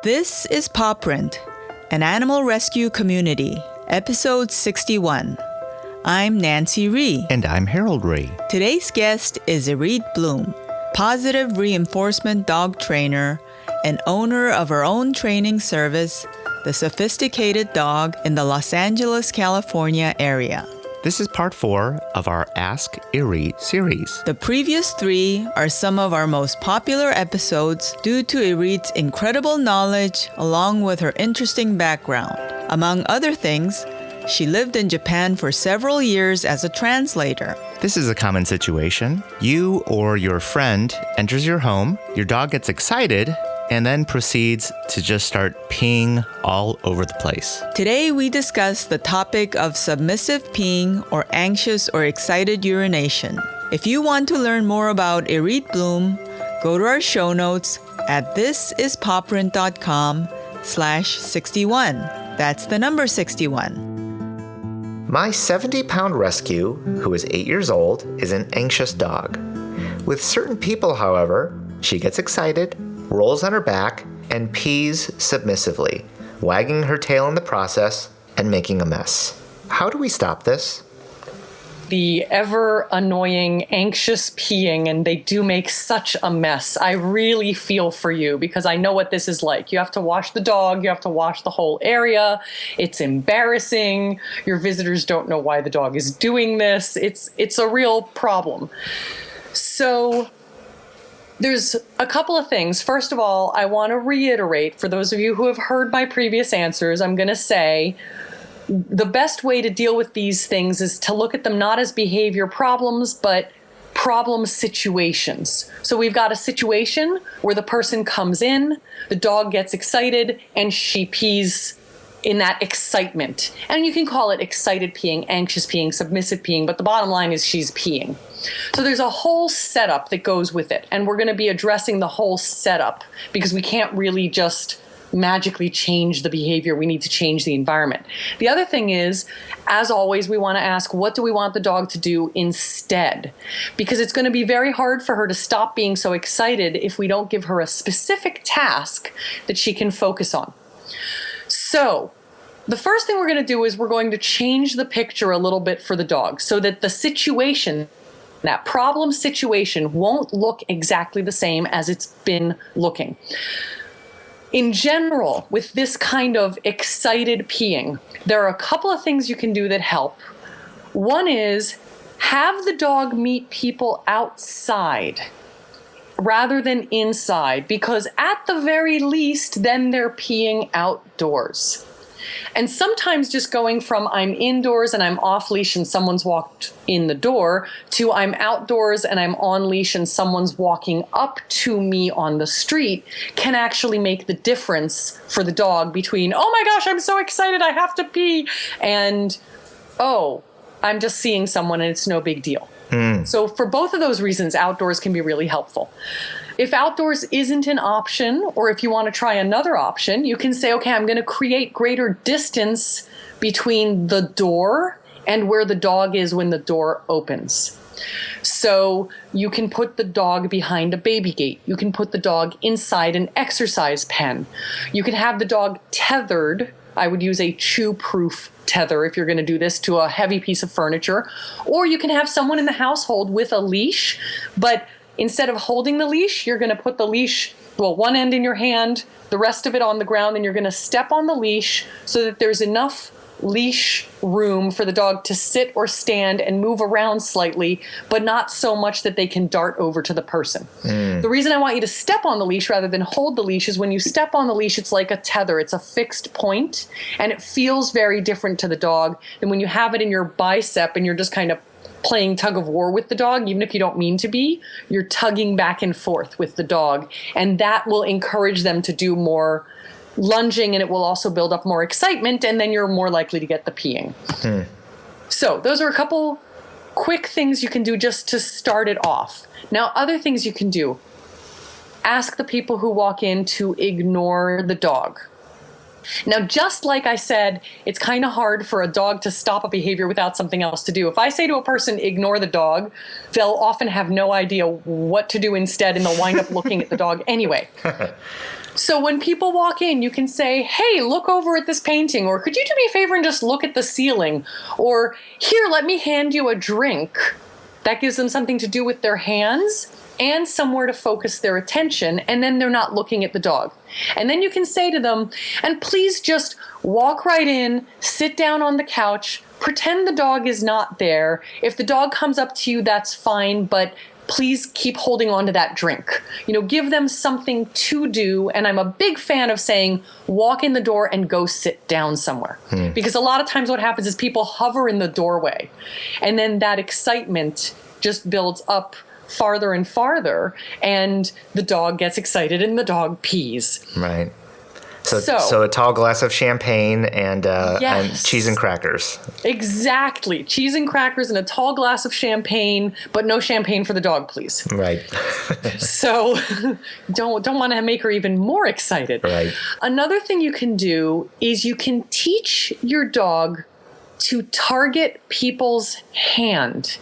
This is Paw Print, an animal rescue community, episode 61. I'm Nancy Ree. And I'm Harold Ree. Today's guest is Irith Bloom, positive reinforcement dog trainer and owner of her own training service, The Sophisticated Dog, in the Los Angeles, California area. This is part 4 of our Ask Irith series. The previous 3 are some of our most popular episodes due to Irith's incredible knowledge along with her interesting background. Among other things, she lived in Japan for several years as a translator. This is a common situation. You or your friend enters your home, your dog gets excited, and then proceeds to just start peeing all over the place. Today we discuss the topic of submissive peeing or anxious or excited urination. If you want to learn more about Irith Bloom, go to our show notes at thisispawprint.com/61. That's the number 61. My 70-pound rescue, who is 8 years old, is an anxious dog. With certain people, however, she gets excited, rolls on her back, and pees submissively, wagging her tail in the process and making a mess. How do we stop this? The ever annoying, anxious peeing, and they do make such a mess. I really feel for you because I know what this is like. You have to wash the dog, you have to wash the whole area. It's embarrassing. Your visitors don't know why the dog is doing this. It's a real problem. So there's a couple of things. First of all, I want to reiterate, for those of you who have heard my previous answers, I'm going to say the best way to deal with these things is to look at them not as behavior problems, but problem situations. So we've got a situation where the person comes in, the dog gets excited, and she pees in that excitement. And you can call it excited peeing, anxious peeing, submissive peeing, but the bottom line is she's peeing. So there's a whole setup that goes with it, and we're going to be addressing the whole setup because we can't really just magically change the behavior. We need to change the environment. The other thing is, as always, we want to ask, what do we want the dog to do instead? Because it's going to be very hard for her to stop being so excited if we don't give her a specific task that she can focus on. So the first thing we're going to do is we're going to change the picture a little bit for the dog so that the situation, that problem situation, won't look exactly the same as it's been looking. In general, with this kind of excited peeing, there are a couple of things you can do that help. One is have the dog meet people outside rather than inside, because at the very least, then they're peeing outdoors. And sometimes just going from I'm indoors and I'm off leash and someone's walked in the door to I'm outdoors and I'm on leash and someone's walking up to me on the street can actually make the difference for the dog between, oh my gosh, I'm so excited, I have to pee, and, oh, I'm just seeing someone and it's no big deal. So for both of those reasons, outdoors can be really helpful. If outdoors isn't an option, or if you want to try another option, you can say, okay, I'm going to create greater distance between the door and where the dog is when the door opens. So you can put the dog behind a baby gate. You can put the dog inside an exercise pen. You can have the dog tethered. I would use a chew-proof tether if you're going to do this to a heavy piece of furniture. Or you can have someone in the household with a leash, but instead of holding the leash, you're going to put the leash, well, one end in your hand, the rest of it on the ground, and you're going to step on the leash so that there's enough leash room for the dog to sit or stand and move around slightly, but not so much that they can dart over to the person. The reason I want you to step on the leash rather than hold the leash is when you step on the leash, it's like a tether. It's a fixed point, and it feels very different to the dog than when you have it in your bicep and you're just kind of playing tug of war with the dog. Even if you don't mean to be, you're tugging back and forth with the dog, and that will encourage them to do more lunging, and it will also build up more excitement, and then you're more likely to get the peeing. So those are a couple quick things you can do just to start it off. Now, other things you can do. Ask the people who walk in to ignore the dog. Now, just like I said, it's kind of hard for a dog to stop a behavior without something else to do. If I say to a person, ignore the dog, they'll often have no idea what to do instead, and they'll wind up looking at the dog anyway. So when people walk in, you can say, hey, look over at this painting, or could you do me a favor and just look at the ceiling? Or here, let me hand you a drink. That gives them something to do with their hands and somewhere to focus their attention, and then they're not looking at the dog. And then you can say to them, and please just walk right in, sit down on the couch, pretend the dog is not there. If the dog comes up to you, that's fine, but please keep holding on to that drink. Give them something to do. And I'm a big fan of saying, walk in the door and go sit down somewhere. Because a lot of times what happens is people hover in the doorway, and then that excitement just builds up farther and farther, and the dog gets excited and the dog pees. Right. So a tall glass of champagne and cheese and crackers. Exactly. Cheese and crackers and a tall glass of champagne, but no champagne for the dog, please. Right. So don't want to make her even more excited. Right. Another thing you can do is you can teach your dog to target people's hand.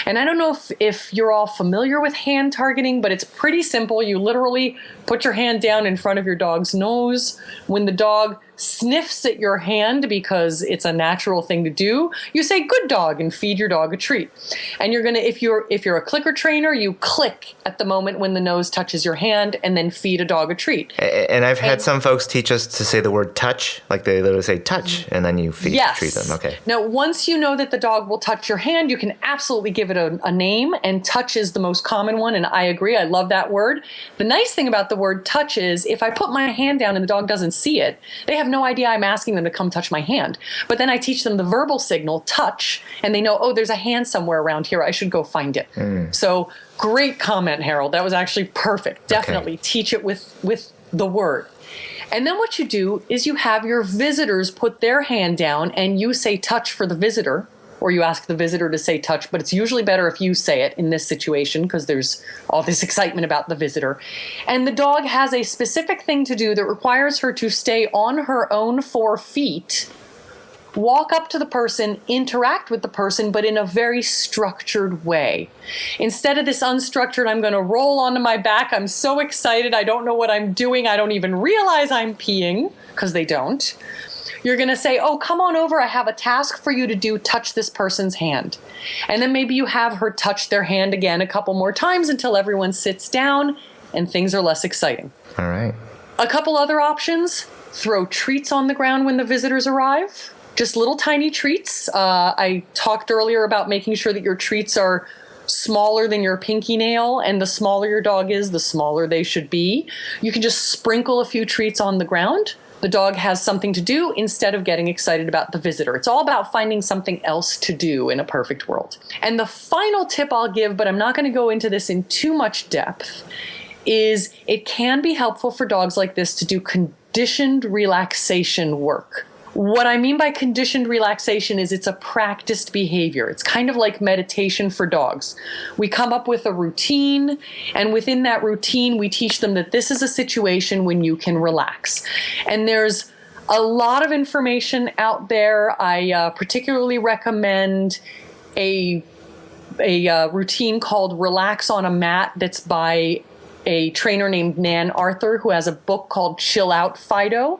And I don't know if you're all familiar with hand targeting, but it's pretty simple. You literally put your hand down in front of your dog's nose. When the dog sniffs at your hand, because it's a natural thing to do, you say, good dog, and feed your dog a treat. And you're going to, if you're a clicker trainer, you click at the moment when the nose touches your hand and then feed a dog a treat. And I've had some folks teach us to say the word touch, like they literally say touch, and then you treat them. Okay. Now, once you know that the dog will touch your hand, you can absolutely give it a name, and touch is the most common one, and I agree. I love that word. The nice thing about the word touch is if I put my hand down and the dog doesn't see it, they have no idea I'm asking them to come touch my hand. But then I teach them the verbal signal, touch, and they know, oh, there's a hand somewhere around here. I should go find it. So great comment, Harold. That was actually perfect. Definitely teach it with the word. And then what you do is you have your visitors put their hand down and you say touch for the visitor, or you ask the visitor to say touch, but it's usually better if you say it in this situation because there's all this excitement about the visitor. And the dog has a specific thing to do that requires her to stay on her own 4 feet, walk up to the person, interact with the person, but in a very structured way. Instead of this unstructured, I'm going to roll onto my back, I'm so excited, I don't know what I'm doing, I don't even realize I'm peeing, because they don't. You're going to say, oh, come on over. I have a task for you to do. Touch this person's hand. And then maybe you have her touch their hand again a couple more times until everyone sits down and things are less exciting. All right. A couple other options. Throw treats on the ground when the visitors arrive. Just little tiny treats. I talked earlier about making sure that your treats are smaller than your pinky nail, and the smaller your dog is, the smaller they should be. You can just sprinkle a few treats on the ground. The dog has something to do instead of getting excited about the visitor. It's all about finding something else to do in a perfect world. And the final tip I'll give, but I'm not going to go into this in too much depth, is it can be helpful for dogs like this to do conditioned relaxation work. What I mean by conditioned relaxation is it's a practiced behavior. It's kind of like meditation for dogs. We come up with a routine, and within that routine, we teach them that this is a situation when you can relax. And there's a lot of information out there. I particularly recommend a routine called Relax on a Mat that's by a trainer named Nan Arthur, who has a book called Chill Out Fido.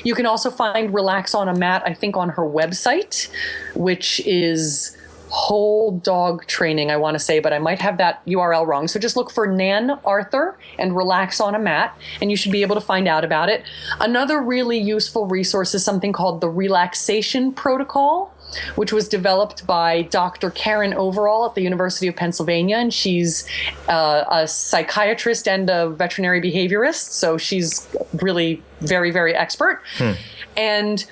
You can also find Relax on a Mat, I think, on her website, which is Whole Dog Training, I want to say, but I might have that URL wrong. So just look for Nan Arthur and Relax on a Mat, and you should be able to find out about it. Another really useful resource is something called the Relaxation Protocol, which was developed by Dr. Karen Overall at the University of Pennsylvania, and she's a psychiatrist and a veterinary behaviorist, so she's really very, very expert. And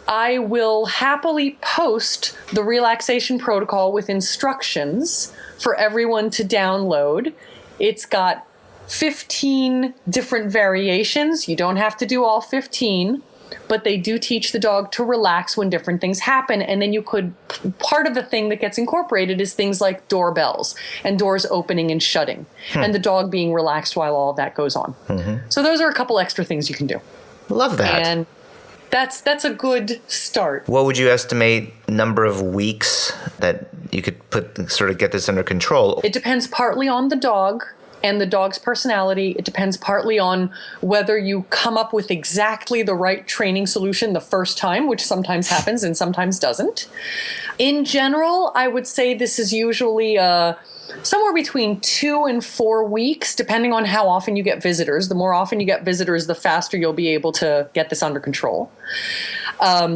I will happily post the relaxation protocol with instructions for everyone to download. It's got 15 different variations. You don't have to do all 15. But they do teach the dog to relax when different things happen. And then part of the thing that gets incorporated is things like doorbells and doors opening and shutting and the dog being relaxed while all of that goes on. So those are a couple extra things you can do. Love that. And That's a good start. What would you estimate number of weeks that you could get this under control? It depends partly on the dog and the dog's personality. It depends partly on whether you come up with exactly the right training solution the first time, which sometimes happens and sometimes doesn't. In general, I would say this is usually somewhere between 2 and 4 weeks, depending on how often you get visitors. The more often you get visitors, the faster you'll be able to get this under control.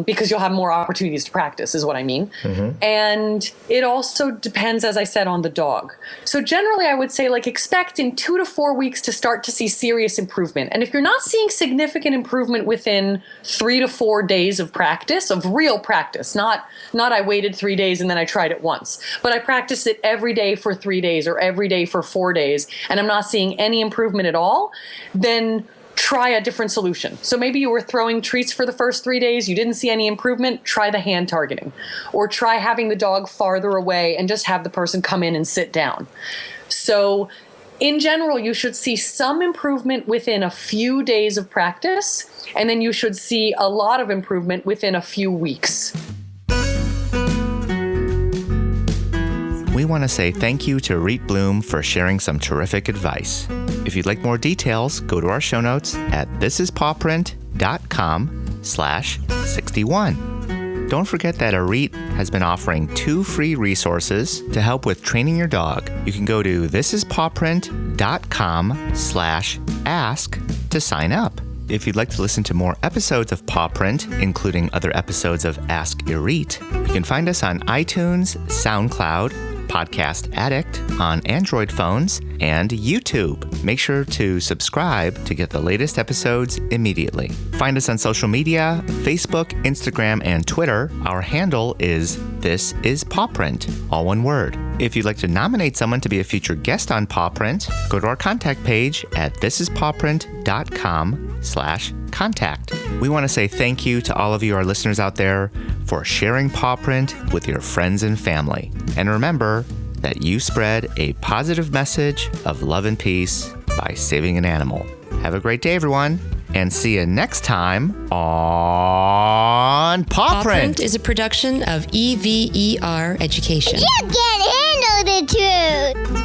Because you'll have more opportunities to practice, is what I mean. Mm-hmm. And it also depends, as I said, on the dog. So generally, I would say expect in 2 to 4 weeks to start to see serious improvement. And if you're not seeing significant improvement within 3 to 4 days of practice, of real practice, not I waited 3 days and then I tried it once, but I practiced it every day for 3 days or every day for 4 days, and I'm not seeing any improvement at all, then try a different solution. So maybe you were throwing treats for the first 3 days, you didn't see any improvement, try the hand targeting. Or try having the dog farther away and just have the person come in and sit down. So in general, you should see some improvement within a few days of practice, and then you should see a lot of improvement within a few weeks. We want to say thank you to Irith Bloom for sharing some terrific advice. If you'd like more details, go to our show notes at thisispawprint.com/61. Don't forget that Irith has been offering 2 free resources to help with training your dog. You can go to thisispawprint.com/ask to sign up. If you'd like to listen to more episodes of Paw Print, including other episodes of Ask Irith, you can find us on iTunes, SoundCloud, Podcast Addict on Android phones, and YouTube. Make sure to subscribe to get the latest episodes immediately. Find us on social media, Facebook, Instagram, and Twitter. Our handle is This Is Paw Print, all one word. If you'd like to nominate someone to be a featured guest on Paw Print, go to our contact page at thisispawprint.com/contact. We want to say thank you to all of you, our listeners out there, for sharing Paw Print with your friends and family. And remember that you spread a positive message of love and peace by saving an animal. Have a great day, everyone, and see you next time on Paw Print. Paw Print is a production of EVER Education. You can't handle the truth.